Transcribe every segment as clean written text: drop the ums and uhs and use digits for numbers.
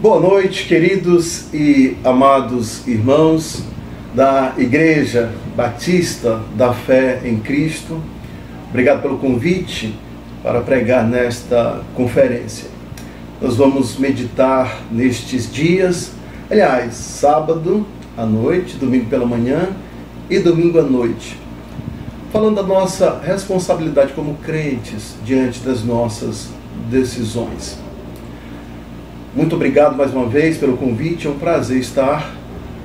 Boa noite, queridos e amados irmãos da Igreja Batista da Fé em Cristo. Obrigado pelo convite para pregar nesta conferência. Nós vamos meditar nestes dias, aliás, sábado à noite, domingo pela manhã e domingo à noite, falando da nossa responsabilidade como crentes diante das nossas decisões. Muito obrigado mais uma vez pelo convite, é um prazer estar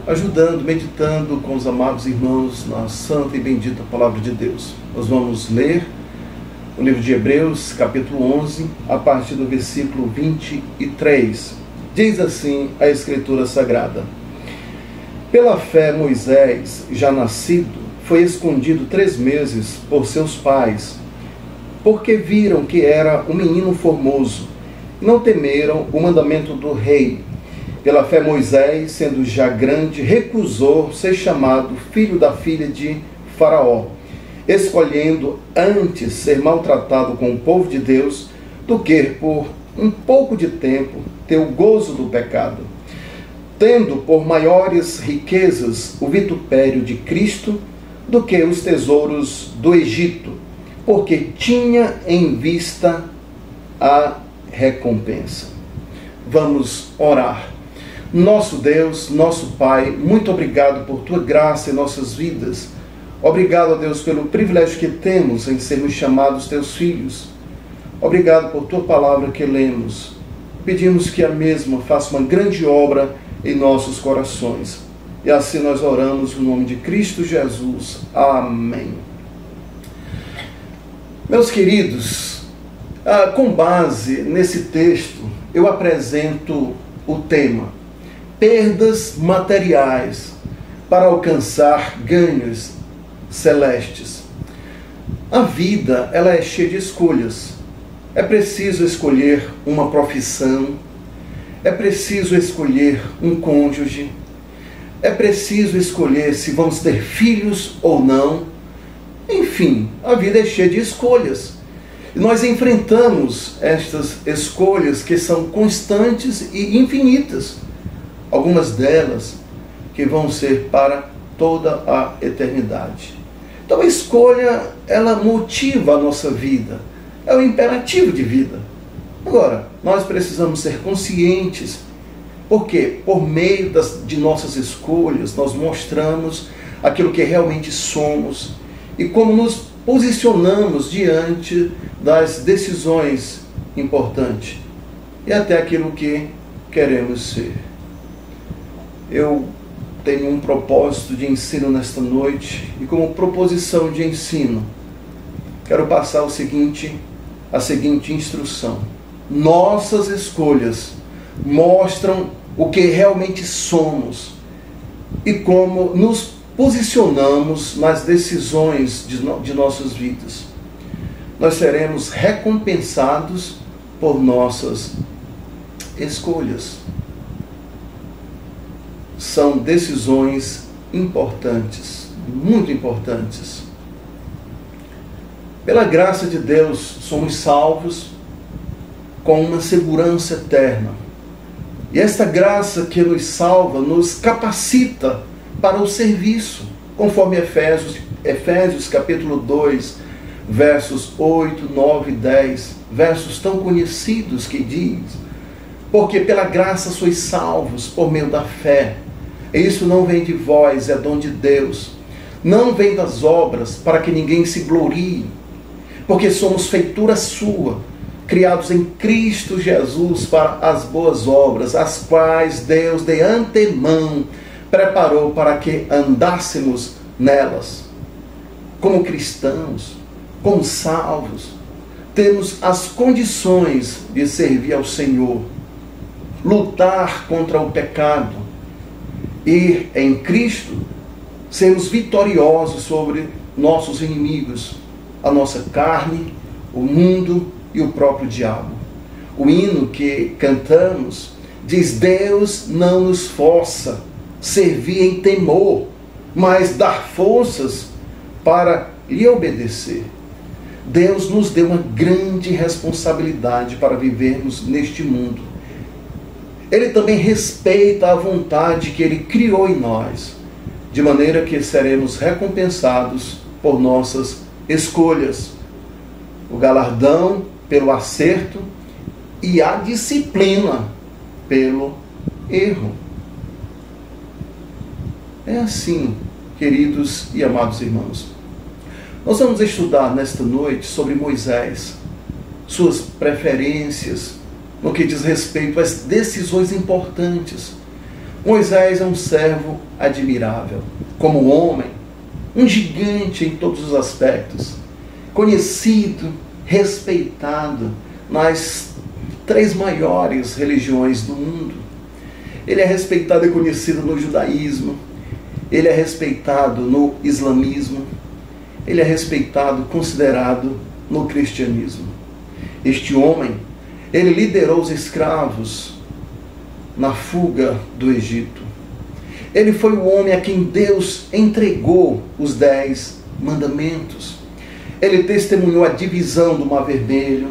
ajudando, meditando com os amados irmãos na santa e bendita Palavra de Deus. Nós vamos ler o livro de Hebreus, capítulo 11, a partir do versículo 23. Diz assim a Escritura Sagrada: Pela fé Moisés, já nascido, foi escondido 3 meses por seus pais, porque viram que era um menino formoso. Não temeram o mandamento do rei. Pela fé Moisés, sendo já grande, recusou ser chamado filho da filha de Faraó, escolhendo antes ser maltratado com o povo de Deus, do que por um pouco de tempo ter o gozo do pecado, tendo por maiores riquezas o vitupério de Cristo do que os tesouros do Egito, porque tinha em vista a recompensa. Vamos orar. Nosso Deus, nosso Pai, muito obrigado por Tua graça em nossas vidas. Obrigado, ó Deus, pelo privilégio que temos em sermos chamados Teus filhos. Obrigado por Tua palavra que lemos. Pedimos que a mesma faça uma grande obra em nossos corações. E assim nós oramos no nome de Cristo Jesus. Amém. Meus queridos, com base nesse texto, eu apresento o tema: perdas materiais para alcançar ganhos celestes. A vida, ela é cheia de escolhas. É preciso escolher uma profissão, é preciso escolher um cônjuge, é preciso escolher se vamos ter filhos ou não. Enfim, a vida é cheia de escolhas. E nós enfrentamos estas escolhas que são constantes e infinitas. Algumas delas que vão ser para toda a eternidade. Então a escolha, ela motiva a nossa vida. É o imperativo de vida. Agora, nós precisamos ser conscientes, porque por meio de nossas escolhas, nós mostramos aquilo que realmente somos e como nos posicionamos diante das decisões importantes e até aquilo que queremos ser. Eu tenho um propósito de ensino nesta noite e como proposição de ensino quero passar a seguinte instrução: nossas escolhas mostram o que realmente somos e como nos posicionamos nas decisões de nossas vidas. Nós seremos recompensados por nossas escolhas. São decisões importantes, muito importantes. Pela graça de Deus, somos salvos com uma segurança eterna. E esta graça que nos salva nos capacita para o serviço, conforme Efésios capítulo 2, versos 8, 9 e 10, versos tão conhecidos que diz: porque pela graça sois salvos por meio da fé, e isso não vem de vós, é dom de Deus, não vem das obras, para que ninguém se glorie, porque somos feitura sua, criados em Cristo Jesus para as boas obras, as quais Deus de antemão preparou para que andássemos nelas. Como cristãos, como salvos, temos as condições de servir ao Senhor, lutar contra o pecado e em Cristo sermos vitoriosos sobre nossos inimigos, a nossa carne, o mundo e o próprio diabo. O hino que cantamos diz: Deus não nos força servir em temor, mas dar forças para lhe obedecer. Deus nos deu uma grande responsabilidade para vivermos neste mundo. ele também respeita a vontade que ele criou em nós, de maneira que seremos recompensados por nossas escolhas. O galardão pelo acerto e a disciplina pelo erro. É assim, queridos e amados irmãos. Nós vamos estudar nesta noite sobre Moisés, suas preferências, no que diz respeito às decisões importantes. Moisés é um servo admirável, como homem, um gigante em todos os aspectos, conhecido, respeitado nas 3 maiores religiões do mundo. Ele é respeitado e conhecido no judaísmo, ele é respeitado no islamismo, ele é respeitado, considerado no cristianismo. Este homem, ele liderou os escravos na fuga do Egito. Ele foi o homem a quem Deus entregou os 10 mandamentos. Ele testemunhou a divisão do Mar Vermelho,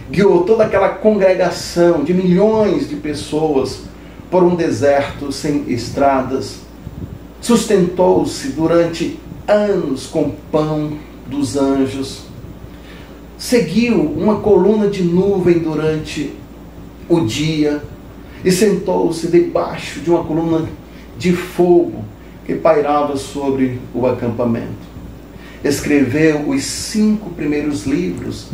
guiou toda aquela congregação de milhões de pessoas por um deserto sem estradas, sustentou-se durante anos com o pão dos anjos, seguiu uma coluna de nuvem durante o dia e sentou-se debaixo de uma coluna de fogo que pairava sobre o acampamento. Escreveu os 5 primeiros livros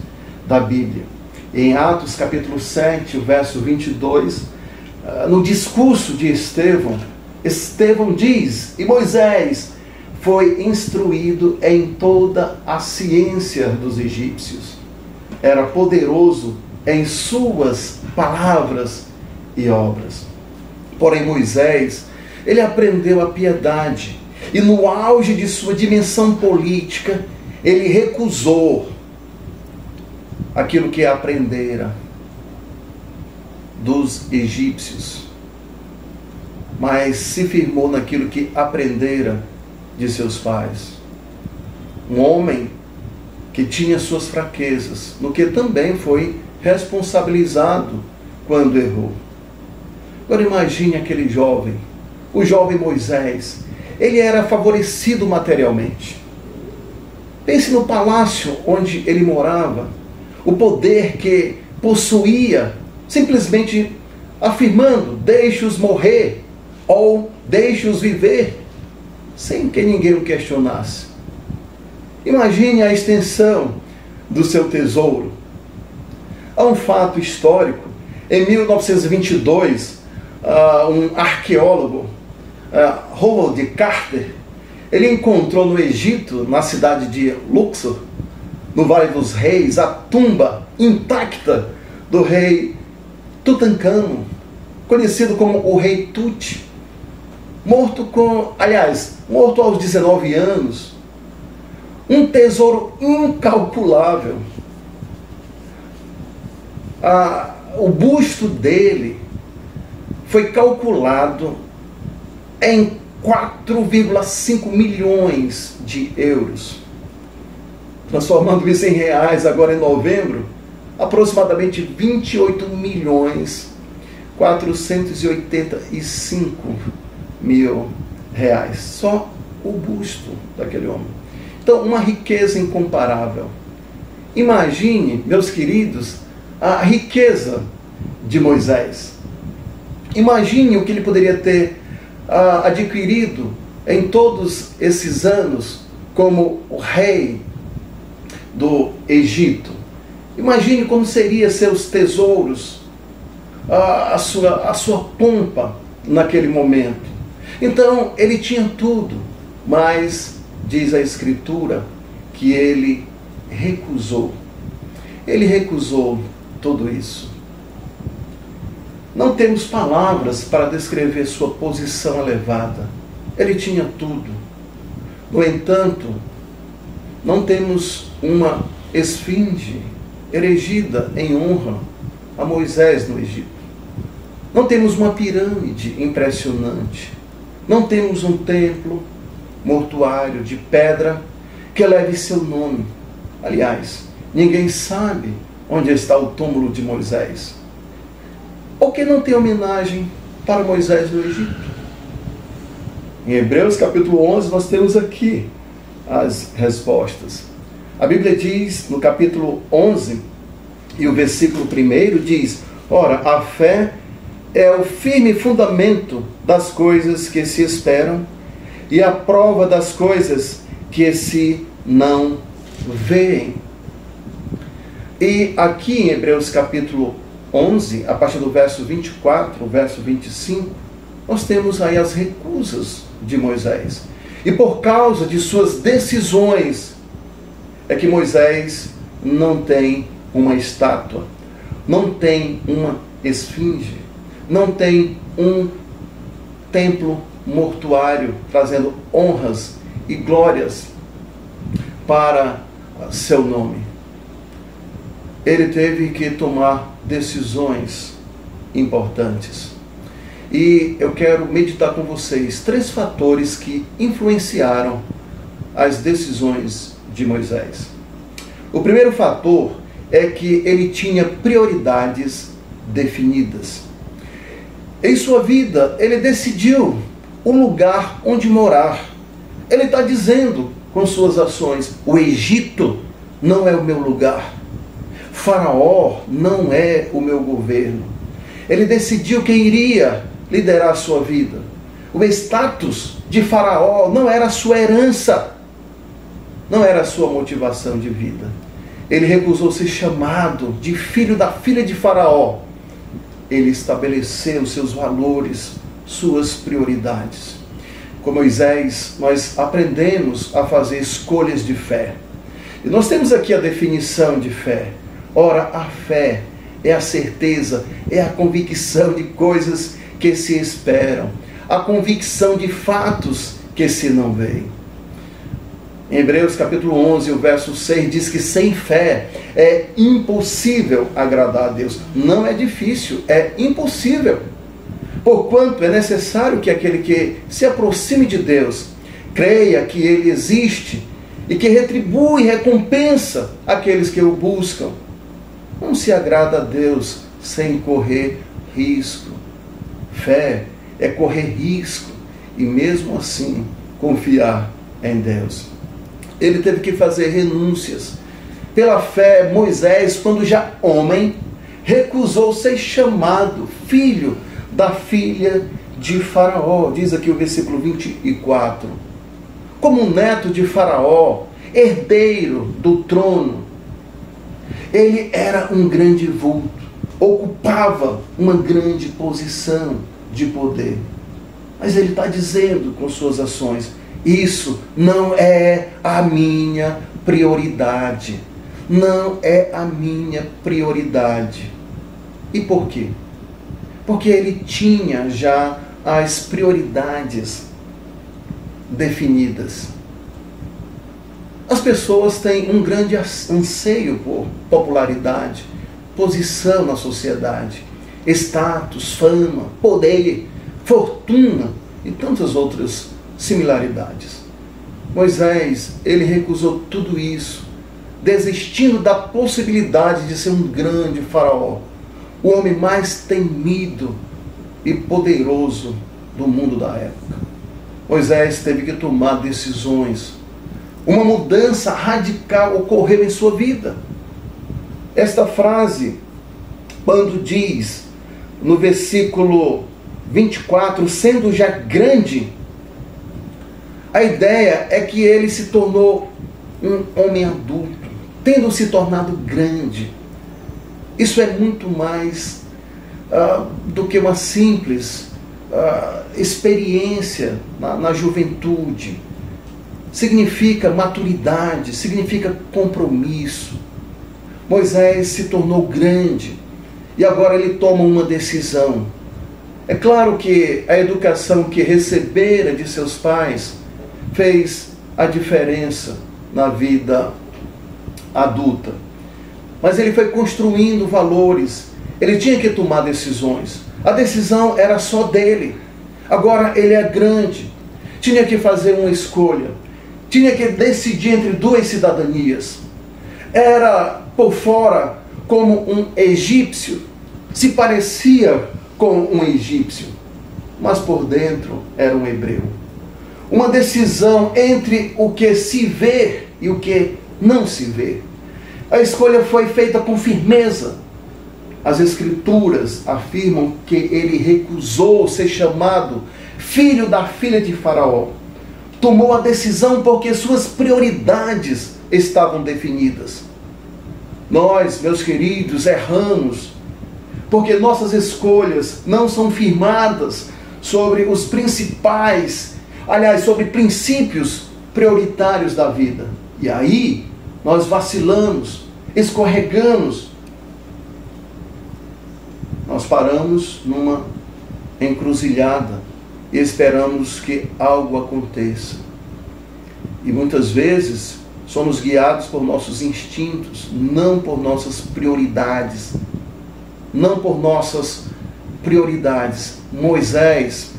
da Bíblia. Em Atos capítulo 7, verso 22, no discurso de Estevão, Estevão diz: e Moisés foi instruído em toda a ciência dos egípcios. Era poderoso em suas palavras e obras. Porém, Moisés, ele aprendeu a piedade e no auge de sua dimensão política, ele recusou aquilo que aprendera dos egípcios, mas se firmou naquilo que aprendera de seus pais. Um homem que tinha suas fraquezas, no que também foi responsabilizado quando errou. Agora imagine aquele jovem, o jovem Moisés. Ele era favorecido materialmente. Pense no palácio onde ele morava, o poder que possuía, simplesmente afirmando: deixe-os morrer ou deixe-os viver, sem que ninguém o questionasse. Imagine a extensão do seu tesouro. Há um fato histórico. Em 1922, um arqueólogo, Howard Carter, ele encontrou no Egito, na cidade de Luxor, no Vale dos Reis, a tumba intacta do rei Tutancâmon, conhecido como o rei Tut, morto aos 19 anos. Um tesouro incalculável. O busto dele foi calculado em 4,5 milhões de euros. Transformando isso em reais, agora em novembro, aproximadamente 28 milhões 485 mil reais. Só o busto daquele homem. Então, uma riqueza incomparável. Imagine, meus queridos, a riqueza de Moisés. Imagine o que ele poderia ter adquirido em todos esses anos como o rei do Egito. Imagine como seriam seus tesouros, a sua pompa naquele momento. Então, ele tinha tudo, mas diz a Escritura que ele recusou. Ele recusou tudo isso. Não temos palavras para descrever sua posição elevada. Ele tinha tudo. No entanto, não temos uma esfinge erigida em honra a Moisés no Egito. Não temos uma pirâmide impressionante. Não temos um templo mortuário de pedra que leve seu nome. Aliás, ninguém sabe onde está o túmulo de Moisés. Por que não tem homenagem para Moisés no Egito? Em Hebreus capítulo 11 nós temos aqui as respostas. A Bíblia diz no capítulo 11 e o versículo 1 diz: ora, a fé é o firme fundamento das coisas que se esperam e a prova das coisas que se não veem. E aqui em Hebreus capítulo 11, a partir do verso 24, verso 25, nós temos aí as recusas de Moisés. E por causa de suas decisões, é que Moisés não tem uma estátua, não tem uma esfinge, não tem um templo mortuário trazendo honras e glórias para seu nome. Ele teve que tomar decisões importantes. E eu quero meditar com vocês 3 fatores que influenciaram as decisões de Moisés. O primeiro fator é que ele tinha prioridades definidas. Em sua vida, ele decidiu o lugar onde morar. Ele está dizendo com suas ações: o Egito não é o meu lugar. Faraó não é o meu governo. Ele decidiu quem iria liderar a sua vida. O status de Faraó não era a sua herança, não era a sua motivação de vida. Ele recusou ser chamado de filho da filha de Faraó. Ele estabeleceu seus valores, suas prioridades. Com Moisés, nós aprendemos a fazer escolhas de fé. E nós temos aqui a definição de fé. Ora, a fé é a certeza, é a convicção de coisas que se esperam, a convicção de fatos que se não veem. Em Hebreus capítulo 11, o verso 6 diz que sem fé é impossível agradar a Deus. Não é difícil, é impossível. Porquanto é necessário que aquele que se aproxime de Deus creia que Ele existe e que retribui e recompensa aqueles que o buscam. Não se agrada a Deus sem correr risco. Fé é correr risco e mesmo assim confiar em Deus. Ele teve que fazer renúncias. Pela fé, Moisés, quando já homem, recusou ser chamado filho da filha de Faraó. Diz aqui o versículo 24. Como neto de Faraó, herdeiro do trono, ele era um grande vulto, ocupava uma grande posição de poder. Mas ele está dizendo com suas ações: isso não é a minha prioridade. Não é a minha prioridade. E por quê? Porque ele tinha já as prioridades definidas. As pessoas têm um grande anseio por popularidade, posição na sociedade, status, fama, poder, fortuna e tantas outras similaridades. Moisés, ele recusou tudo isso, desistindo da possibilidade de ser um grande faraó, o homem mais temido e poderoso do mundo da época. Moisés teve que tomar decisões. Uma mudança radical ocorreu em sua vida. Esta frase, quando diz no versículo 24, sendo já grande, a ideia é que ele se tornou um homem adulto, tendo se tornado grande. Isso é muito mais do que uma simples experiência na juventude. Significa maturidade, significa compromisso. Moisés se tornou grande e agora ele toma uma decisão. É claro que a educação que recebera de seus pais fez a diferença na vida adulta. Mas ele foi construindo valores, ele tinha que tomar decisões. A decisão era só dele. Agora ele é grande, tinha que fazer uma escolha, tinha que decidir entre duas cidadanias. Era por fora como um egípcio, se parecia com um egípcio, mas por dentro era um hebreu. Uma decisão entre o que se vê e o que não se vê. A escolha foi feita com firmeza. As Escrituras afirmam que ele recusou ser chamado filho da filha de Faraó. Tomou a decisão porque suas prioridades estavam definidas. Nós, meus queridos, erramos porque nossas escolhas não são firmadas sobre os principais, sobre princípios prioritários da vida. E aí nós vacilamos, escorregamos. Nós paramos numa encruzilhada e esperamos que algo aconteça. E muitas vezes somos guiados por nossos instintos, não por nossas prioridades. Não por nossas prioridades. Moisés,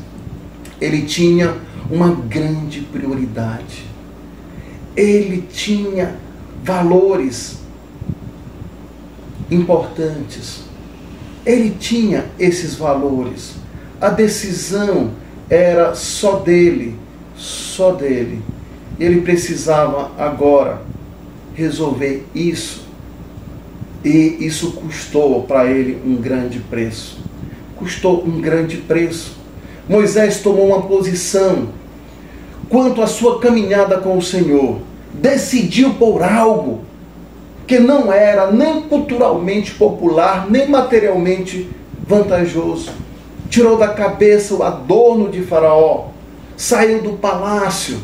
ele tinha uma grande prioridade. Ele tinha valores importantes. Ele tinha esses valores. A decisão era só dele, só dele. Ele precisava agora resolver isso. E isso custou para ele um grande preço. Custou um grande preço. Moisés tomou uma posição quanto à sua caminhada com o Senhor. Decidiu por algo que não era nem culturalmente popular, nem materialmente vantajoso. Tirou da cabeça o adorno de Faraó, saiu do palácio,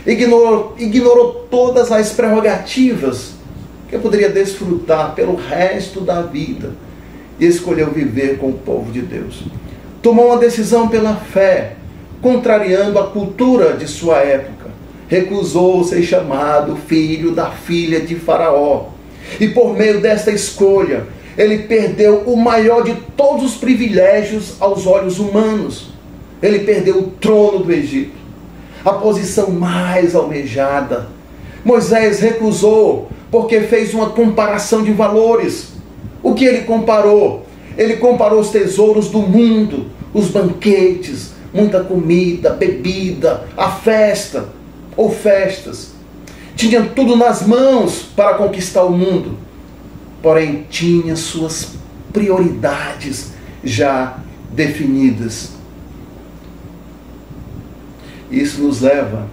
ignorou todas as prerrogativas que poderia desfrutar pelo resto da vida e escolheu viver com o povo de Deus. Tomou uma decisão pela fé, contrariando a cultura de sua época. Recusou ser chamado filho da filha de Faraó. E por meio desta escolha, ele perdeu o maior de todos os privilégios aos olhos humanos. Ele perdeu o trono do Egito, a posição mais almejada. Moisés recusou porque fez uma comparação de valores. O que ele comparou? Ele comparou os tesouros do mundo, os banquetes, muita comida, bebida, a festa ou festas. Tinha tudo nas mãos para conquistar o mundo, porém tinha suas prioridades já definidas. Isso nos leva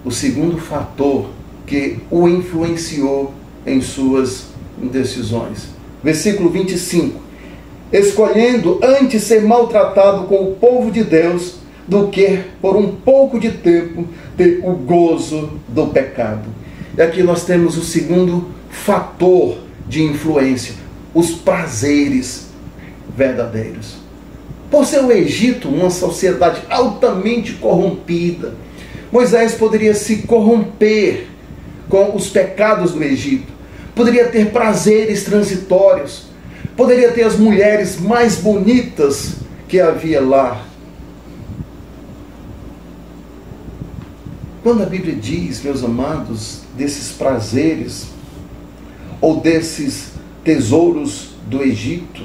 ao segundo fator que o influenciou em suas decisões. Versículo 25. Escolhendo antes ser maltratado com o povo de Deus do que por um pouco de tempo ter o gozo do pecado. E aqui nós temos o segundo fator de influência, os prazeres verdadeiros. Por ser o Egito uma sociedade altamente corrompida, Moisés poderia se corromper com os pecados do Egito, poderia ter prazeres transitórios, poderia ter as mulheres mais bonitas que havia lá. Quando a Bíblia diz, meus amados, desses prazeres ou desses tesouros do Egito,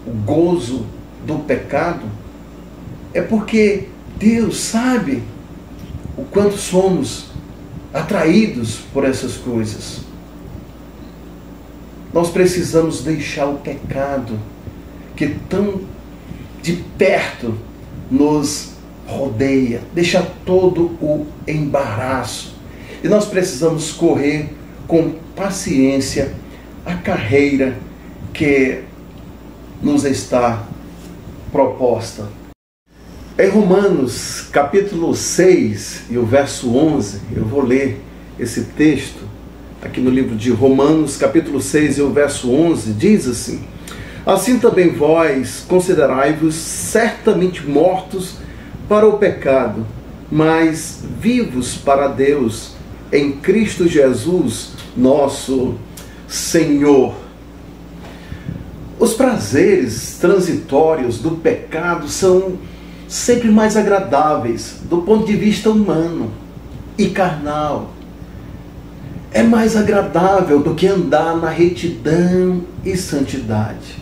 o gozo do pecado, é porque Deus sabe o quanto somos atraídos por essas coisas. Nós precisamos deixar o pecado que tão de perto nos rodeia, deixar todo o embaraço. E nós precisamos correr com paciência a carreira que nos está proposta. Em Romanos capítulo 6 e o verso 11, eu vou ler esse texto aqui no livro de Romanos capítulo 6 e o verso 11, diz assim: assim também vós considerai-vos certamente mortos para o pecado, mas vivos para Deus em Cristo Jesus, nosso Senhor. Os prazeres transitórios do pecado são sempre mais agradáveis do ponto de vista humano e carnal. É mais agradável do que andar na retidão e santidade.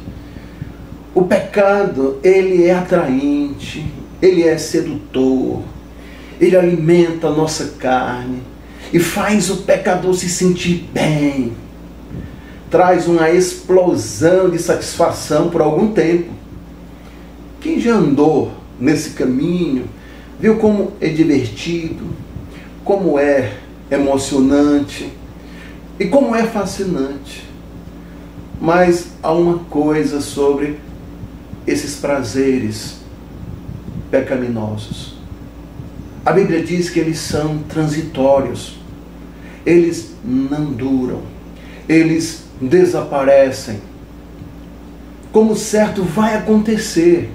O pecado, ele é atraente, ele é sedutor, ele alimenta a nossa carne e faz o pecador se sentir bem. Traz uma explosão de satisfação por algum tempo. Quem já andou nesse caminho, viu como é divertido, como é emocionante e como é fascinante. Mas há uma coisa sobre esses prazeres pecaminosos. A Bíblia diz que eles são transitórios, eles não duram, eles desaparecem. Como certo vai acontecer,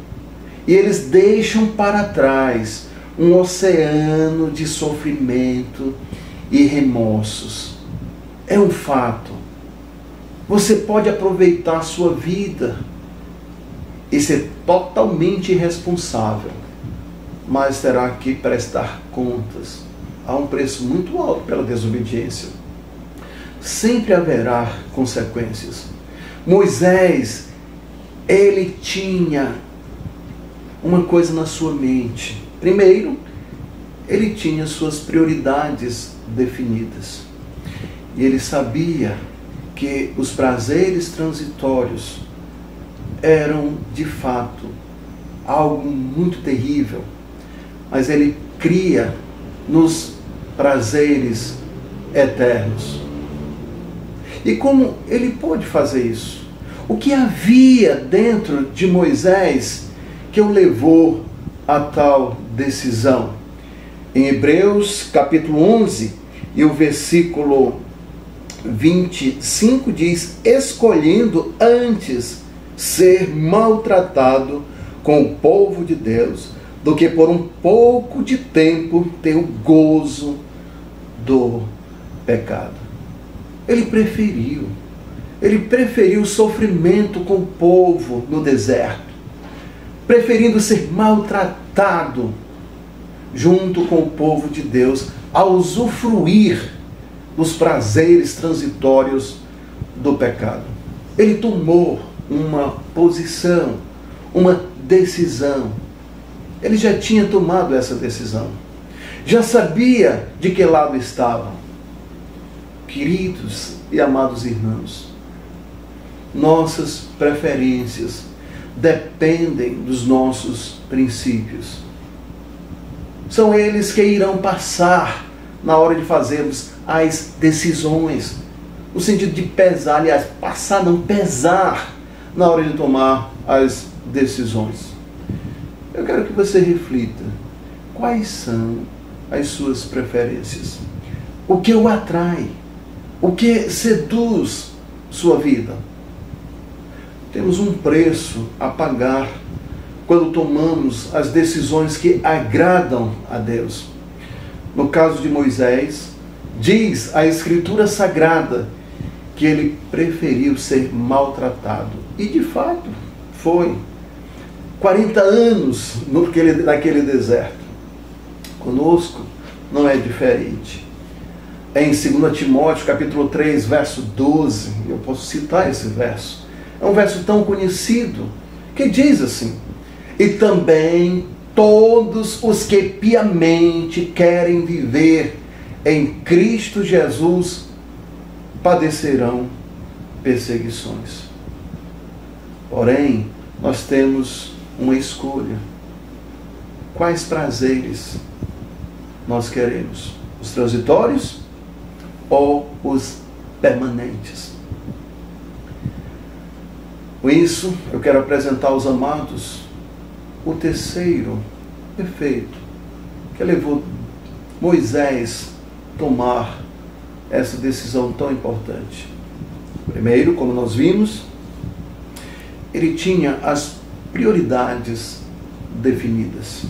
e eles deixam para trás um oceano de sofrimento e remorsos. É um fato. Você pode aproveitar a sua vida e ser totalmente irresponsável, mas terá que prestar contas. Há um preço muito alto pela desobediência. Sempre haverá consequências. Moisés, ele tinha uma coisa na sua mente. Primeiro, ele tinha suas prioridades definidas. E ele sabia que os prazeres transitórios eram, de fato, algo muito terrível. Mas ele cria nos prazeres eternos. E como ele pôde fazer isso? O que havia dentro de Moisés que o levou a tal decisão? Em Hebreus capítulo 11 e o versículo 25 diz: escolhendo antes ser maltratado com o povo de Deus, do que por um pouco de tempo ter o gozo do pecado. Ele preferiu o sofrimento com o povo no deserto, preferindo ser maltratado junto com o povo de Deus, a usufruir dos prazeres transitórios do pecado. Ele tomou uma posição, uma decisão. Ele já tinha tomado essa decisão. Já sabia de que lado estava. Queridos e amados irmãos, nossas preferências dependem dos nossos princípios. São eles que irão passar na hora de fazermos as decisões. No sentido de pesar, aliás, passar não, pesar na hora de tomar as decisões. Eu quero que você reflita. Quais são as suas preferências? O que o atrai? O que seduz sua vida? Temos um preço a pagar quando tomamos as decisões que agradam a Deus. No caso de Moisés, diz a Escritura Sagrada que ele preferiu ser maltratado. E de fato foi. 40 anos naquele deserto. Conosco não é diferente. Em 2 Timóteo, capítulo 3, verso 12, eu posso citar esse verso. É um verso tão conhecido, que diz assim: e também todos os que piamente querem viver em Cristo Jesus padecerão perseguições. Porém, nós temos uma escolha. Quais prazeres nós queremos? Os transitórios ou os permanentes? Com isso, eu quero apresentar aos amados o terceiro efeito que levou Moisés a tomar essa decisão tão importante. Primeiro, como nós vimos, ele tinha as prioridades definidas.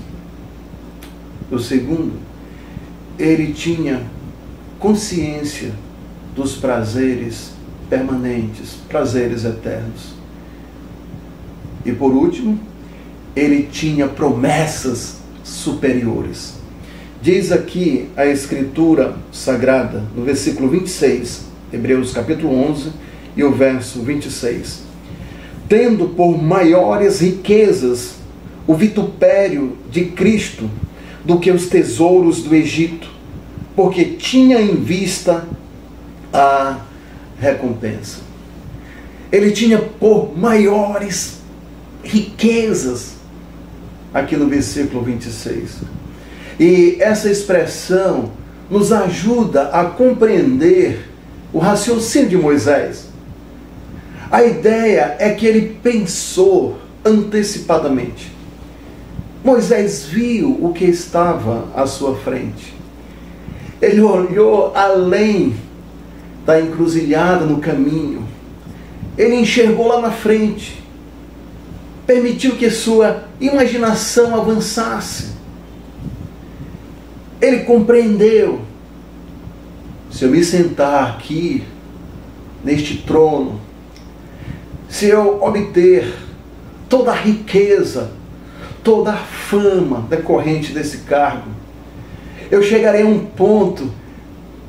O segundo, ele tinha consciência dos prazeres permanentes, prazeres eternos. E por último, ele tinha promessas superiores. Diz aqui a Escritura Sagrada, no versículo 26, Hebreus capítulo 11 e o verso 26. tendo por maiores riquezas o vitupério de Cristo do que os tesouros do Egito, porque tinha em vista a recompensa. Ele tinha por maiores riquezas, aqui no versículo 26. E essa expressão nos ajuda a compreender o raciocínio de Moisés. A ideia é que ele pensou antecipadamente. Moisés viu o que estava à sua frente. Ele olhou além da encruzilhada no caminho. Ele enxergou lá na frente. Permitiu que sua imaginação avançasse. Ele compreendeu. Se eu me sentar aqui, neste trono, se eu obter toda a riqueza, toda a fama decorrente desse cargo, eu chegarei a um ponto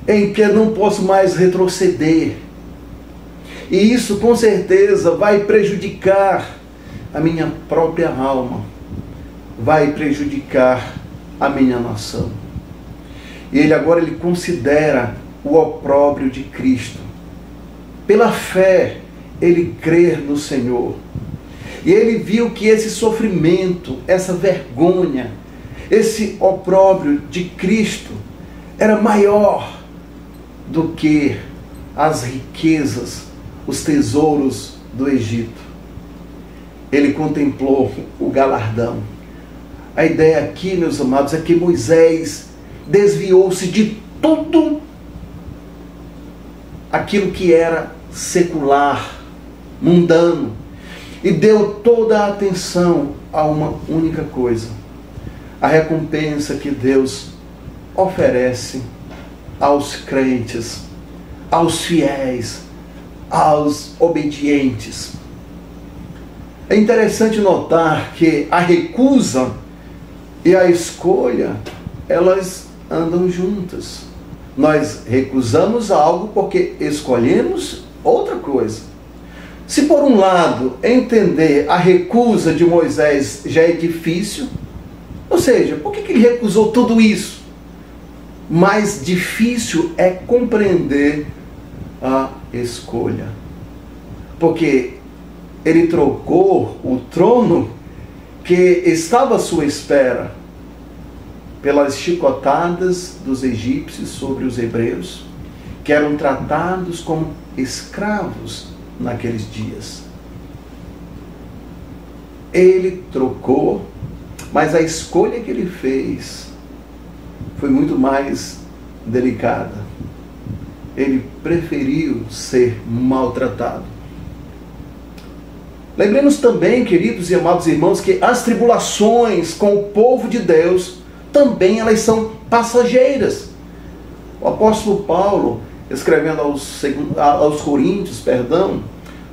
em que eu não posso mais retroceder. E isso com certeza vai prejudicar a minha própria alma, vai prejudicar a minha nação. E ele considera o opróbrio de Cristo. Pela fé, ele crer no Senhor. E ele viu que esse sofrimento, essa vergonha, esse opróbrio de Cristo era maior do que as riquezas, os tesouros do Egito. Ele contemplou o galardão. A ideia aqui, meus amados, é que Moisés desviou-se de tudo aquilo que era secular, mundano, e deu toda a atenção a uma única coisa: a recompensa que Deus oferece aos crentes, aos fiéis, aos obedientes. É interessante notar que a recusa e a escolha, elas andam juntas. Nós recusamos algo porque escolhemos outra coisa. Se por um lado entender a recusa de Moisés já é difícil, ou seja, por que ele recusou tudo isso? Mais difícil é compreender a escolha. Porque ele trocou o trono que estava à sua espera pelas chicotadas dos egípcios sobre os hebreus, que eram tratados como escravos naqueles dias. Ele trocou, mas a escolha que ele fez foi muito mais delicada. Ele preferiu ser maltratado. Lembremos também, queridos e amados irmãos, que as tribulações com o povo de Deus também elas são passageiras. O apóstolo Paulo, escrevendo aos Coríntios,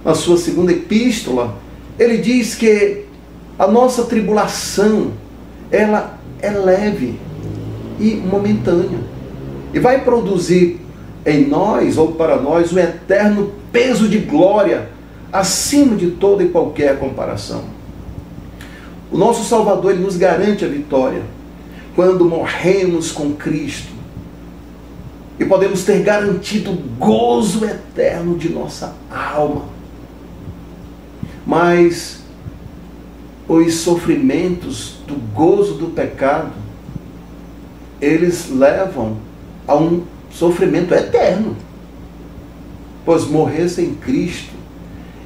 na sua segunda epístola, ele diz que a nossa tribulação, ela é leve e momentânea, e vai produzir em nós, ou para nós, um eterno peso de glória, acima de toda e qualquer comparação. O nosso Salvador, ele nos garante a vitória quando morremos com Cristo, e podemos ter garantido o gozo eterno de nossa alma. Mas os sofrimentos do gozo do pecado, eles levam a um sofrimento eterno, pois morrer sem Cristo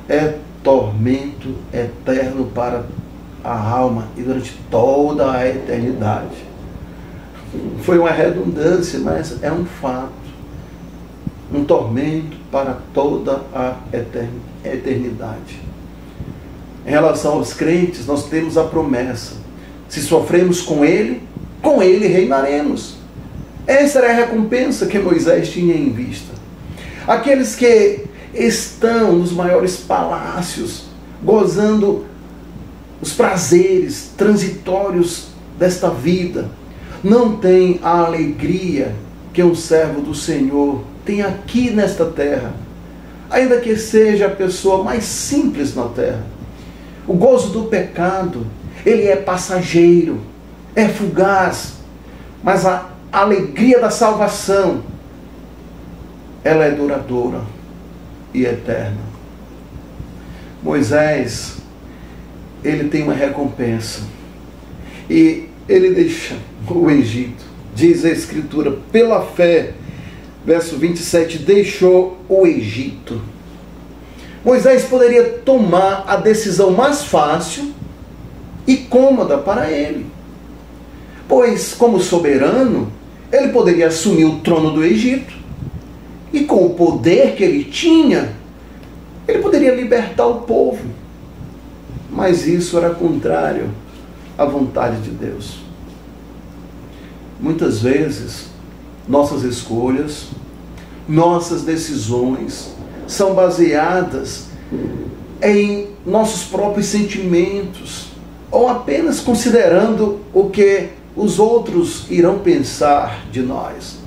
é tormento eterno para a alma e durante toda a eternidade. Foi uma redundância, mas é um fato. Um tormento para toda a eternidade. Em relação aos crentes, nós temos a promessa: se sofremos com Ele reinaremos. Essa era a recompensa que Moisés tinha em vista. Aqueles que estão nos maiores palácios, gozando os prazeres transitórios desta vida, não têm a alegria que um servo do Senhor tem aqui nesta terra. ainda que seja a pessoa mais simples na terra. O gozo do pecado, ele é passageiro, é fugaz, mas a alegria da salvação, ela é duradoura e eterna. Moisés, ele tem uma recompensa e ele deixa o Egito. Diz a Escritura, pela fé, verso 27, deixou o Egito. Moisés poderia tomar a decisão mais fácil e cômoda para ele, pois, como soberano, ele poderia assumir o trono do Egito e, com o poder que ele tinha, ele poderia libertar o povo. Mas isso era contrário à vontade de Deus. Muitas vezes, nossas escolhas, nossas decisões são baseadas em nossos próprios sentimentos, ou apenas considerando o que os outros irão pensar de nós.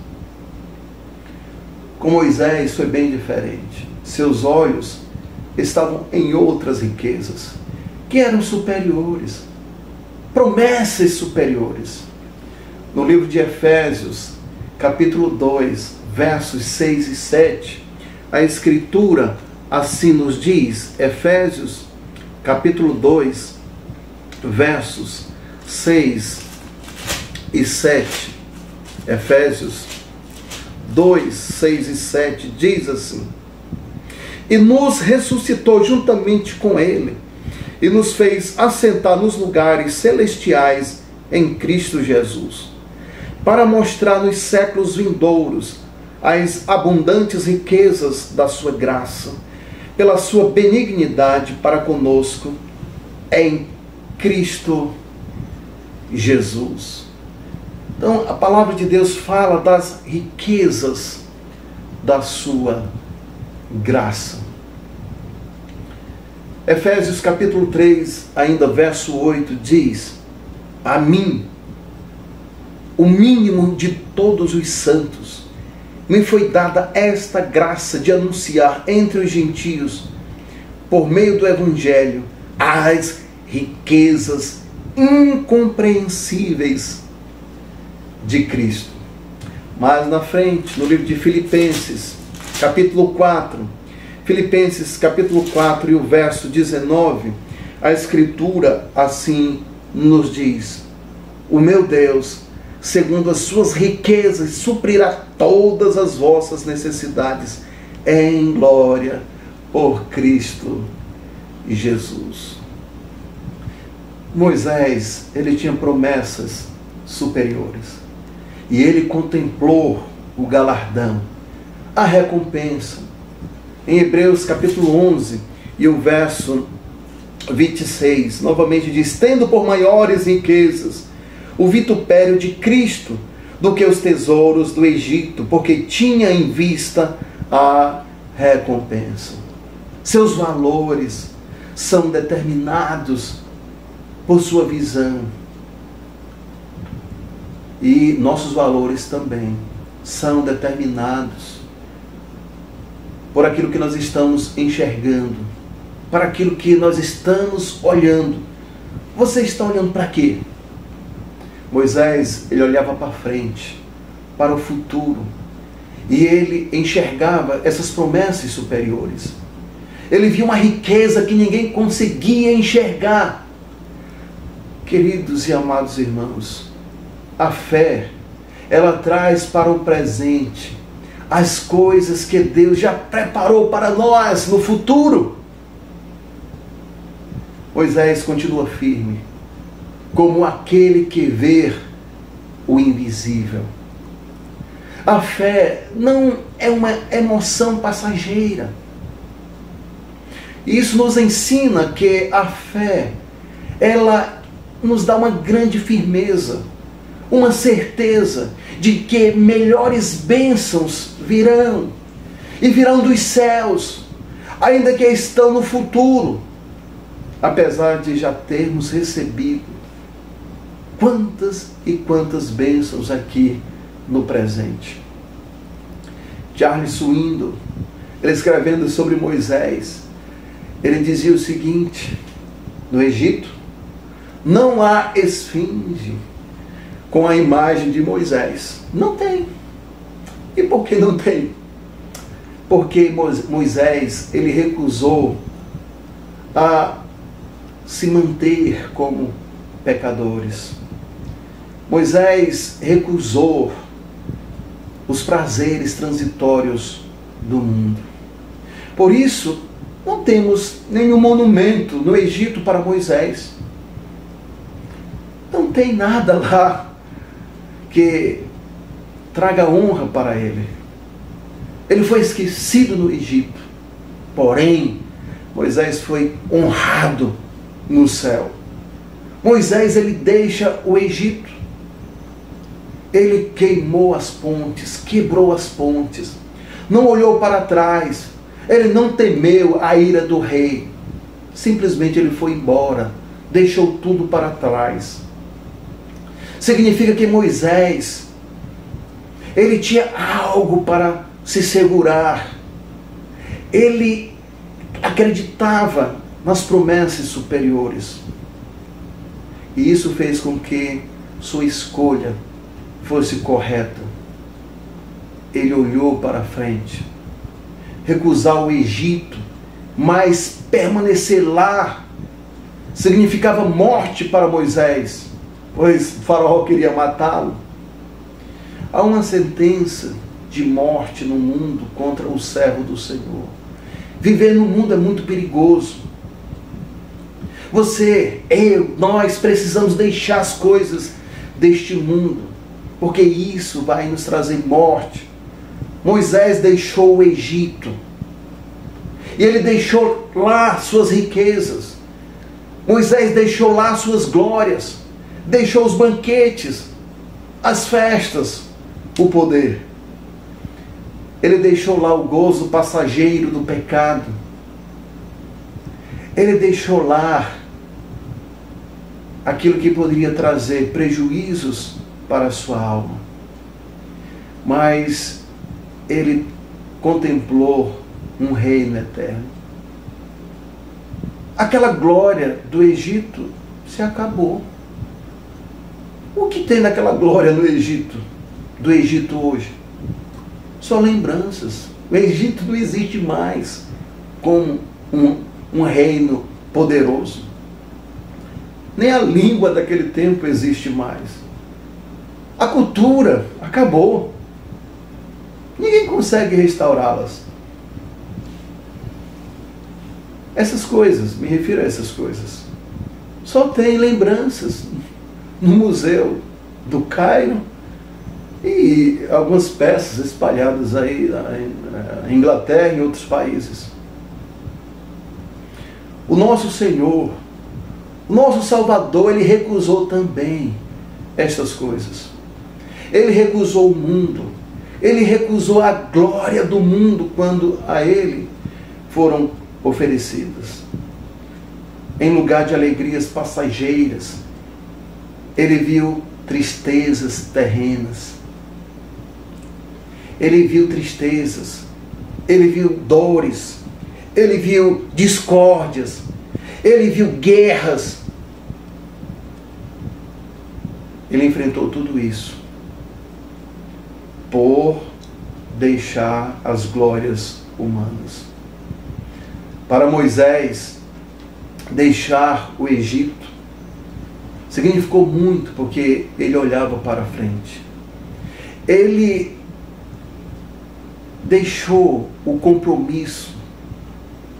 Com Moisés foi bem diferente. Seus olhos estavam em outras riquezas, que eram superiores, promessas superiores. No livro de Efésios, capítulo 2, versos 6 e 7, a Escritura assim nos diz, Efésios, capítulo 2, versos 6 e 7, Efésios 2, 6 e 7, diz assim: e nos ressuscitou juntamente com ele, e nos fez assentar nos lugares celestiais em Cristo Jesus, para mostrar nos séculos vindouros as abundantes riquezas da sua graça, pela sua benignidade para conosco em Cristo Jesus. Então, a palavra de Deus fala das riquezas da sua graça. Efésios capítulo 3, ainda verso 8, diz: a mim, o mínimo de todos os santos, me foi dada esta graça de anunciar entre os gentios, por meio do Evangelho, as riquezas incompreensíveis de Cristo. Mais na frente, no livro de Filipenses, capítulo 4, Filipenses capítulo 4 e o verso 19, a Escritura assim nos diz: o meu Deus, segundo as suas riquezas, suprirá todas as vossas necessidades em glória por Cristo e Jesus. Moisés, ele tinha promessas superiores e ele contemplou o galardão, a recompensa. Em Hebreus capítulo 11 e o verso 26, novamente diz: tendo por maiores riquezas o vitupério de Cristo do que os tesouros do Egito, porque tinha em vista a recompensa. Seus valores são determinados por sua visão. E nossos valores também são determinados por aquilo que nós estamos enxergando, para aquilo que nós estamos olhando. Você está olhando para quê? Moisés, ele olhava para frente, para o futuro, e ele enxergava essas promessas superiores. Ele via uma riqueza que ninguém conseguia enxergar. Queridos e amados irmãos, a fé, ela traz para o presente as coisas que Deus já preparou para nós no futuro. Moisés continua firme, como aquele que vê o invisível. A fé não é uma emoção passageira. Isso nos ensina que a fé, ela nos dá uma grande firmeza, uma certeza de que melhores bênçãos virão, e virão dos céus, ainda que estão no futuro, apesar de já termos recebido quantas e quantas bênçãos aqui no presente. Charles Swindoll, ele escrevendo sobre Moisés, ele dizia o seguinte: no Egito não há esfinge com a imagem de Moisés. Não tem. E por que não tem? Porque Moisés, ele recusou a se manter como pecadores. Moisés recusou os prazeres transitórios do mundo. Por isso, não temos nenhum monumento no Egito para Moisés. Não tem nada lá que traga honra para ele. Ele foi esquecido no Egito. Porém, Moisés foi honrado no céu. Moisés, ele deixa o Egito. Ele queimou as pontes, quebrou as pontes. Não olhou para trás. Ele não temeu a ira do rei. Simplesmente ele foi embora. Deixou tudo para trás. Significa que Moisés, ele tinha algo para se segurar. Ele acreditava nas promessas superiores. E isso fez com que sua escolha fosse correta. Ele olhou para frente. Recusar o Egito, mas permanecer lá, significava morte para Moisés, pois o faraó queria matá-lo. Há uma sentença de morte no mundo contra o servo do Senhor. Viver no mundo é muito perigoso. Você, eu, nós precisamos deixar as coisas deste mundo, porque isso vai nos trazer morte. Moisés deixou o Egito, e ele deixou lá suas riquezas. Moisés deixou lá suas glórias, deixou os banquetes, as festas, o poder. Ele deixou lá o gozo passageiro do pecado. Ele deixou lá aquilo que poderia trazer prejuízos para a sua alma. Mas ele contemplou um reino eterno. Aquela glória do Egito se acabou. O que tem naquela glória no Egito, do Egito hoje? Só lembranças. O Egito não existe mais como um reino poderoso. Nem a língua daquele tempo existe mais. A cultura acabou. Ninguém consegue restaurá-las. Essas coisas, me refiro a essas coisas, só tem lembranças no Museu do Cairo e algumas peças espalhadas aí na Inglaterra e em outros países. O nosso Senhor, o nosso Salvador, ele recusou também estas coisas. Ele recusou o mundo. Ele recusou a glória do mundo quando a ele foram oferecidas. Em lugar de alegrias passageiras, ele viu tristezas terrenas. Ele viu tristezas, ele viu dores, ele viu discórdias, ele viu guerras. Ele enfrentou tudo isso por deixar as glórias humanas. Para Moisés, deixar o Egito significou muito, porque ele olhava para frente. Ele deixou o compromisso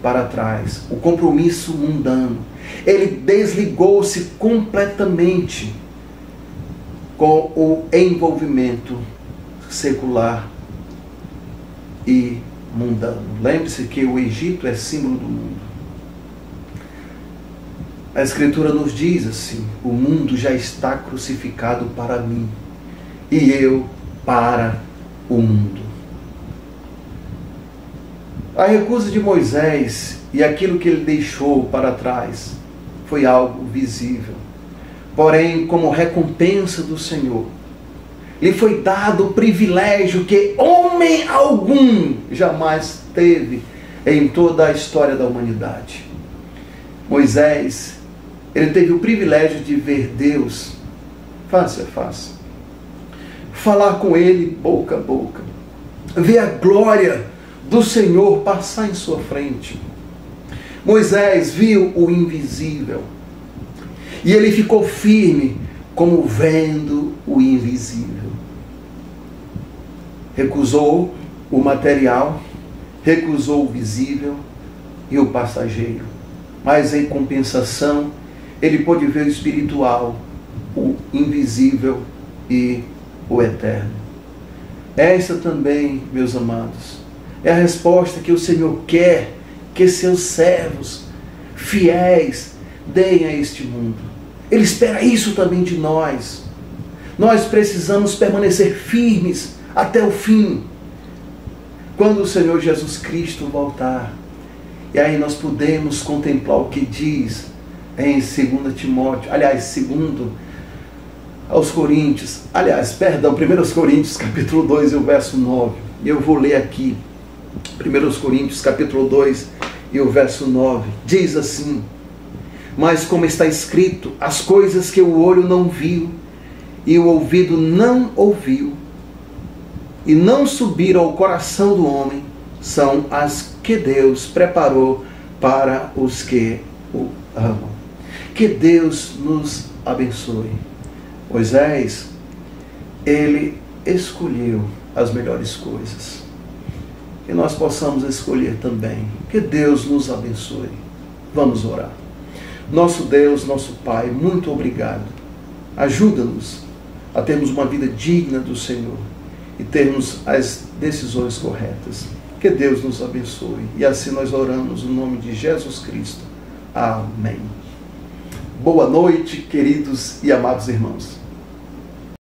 para trás, o compromisso mundano. Ele desligou-se completamente com o envolvimento secular e mundano. Lembre-se que o Egito é símbolo do mundo. A Escritura nos diz assim: o mundo já está crucificado para mim e eu para o mundo. A recusa de Moisés e aquilo que ele deixou para trás foi algo visível. Porém, como recompensa do Senhor, lhe foi dado o privilégio que homem algum jamais teve em toda a história da humanidade. Moisés, ele teve o privilégio de ver Deus face a face, falar com ele boca a boca, ver a glória do Senhor passar em sua frente. Moisés viu o invisível e ele ficou firme como vendo o invisível. Recusou o material, recusou o visível e o passageiro, mas em compensação ele pôde ver o espiritual, o invisível e o eterno. Essa também, meus amados, é a resposta que o Senhor quer que seus servos fiéis deem a este mundo. Ele espera isso também de nós. Nós precisamos permanecer firmes até o fim, quando o Senhor Jesus Cristo voltar. E aí nós podemos contemplar o que diz em 2 Timóteo, aliás, 2 aos Coríntios, aliás, perdão, 1 Coríntios, capítulo 2 e o verso 9. E eu vou ler aqui, 1 Coríntios, capítulo 2 e o verso 9. Diz assim: mas como está escrito, as coisas que o olho não viu e o ouvido não ouviu e não subiram ao coração do homem, são as que Deus preparou para os que o amam. Que Deus nos abençoe. Moisés, ele escolheu as melhores coisas. Que nós possamos escolher também. Que Deus nos abençoe. Vamos orar. Nosso Deus, nosso Pai, muito obrigado. Ajuda-nos a termos uma vida digna do Senhor e termos as decisões corretas. Que Deus nos abençoe. E assim nós oramos no nome de Jesus Cristo. Amém. Boa noite, queridos e amados irmãos.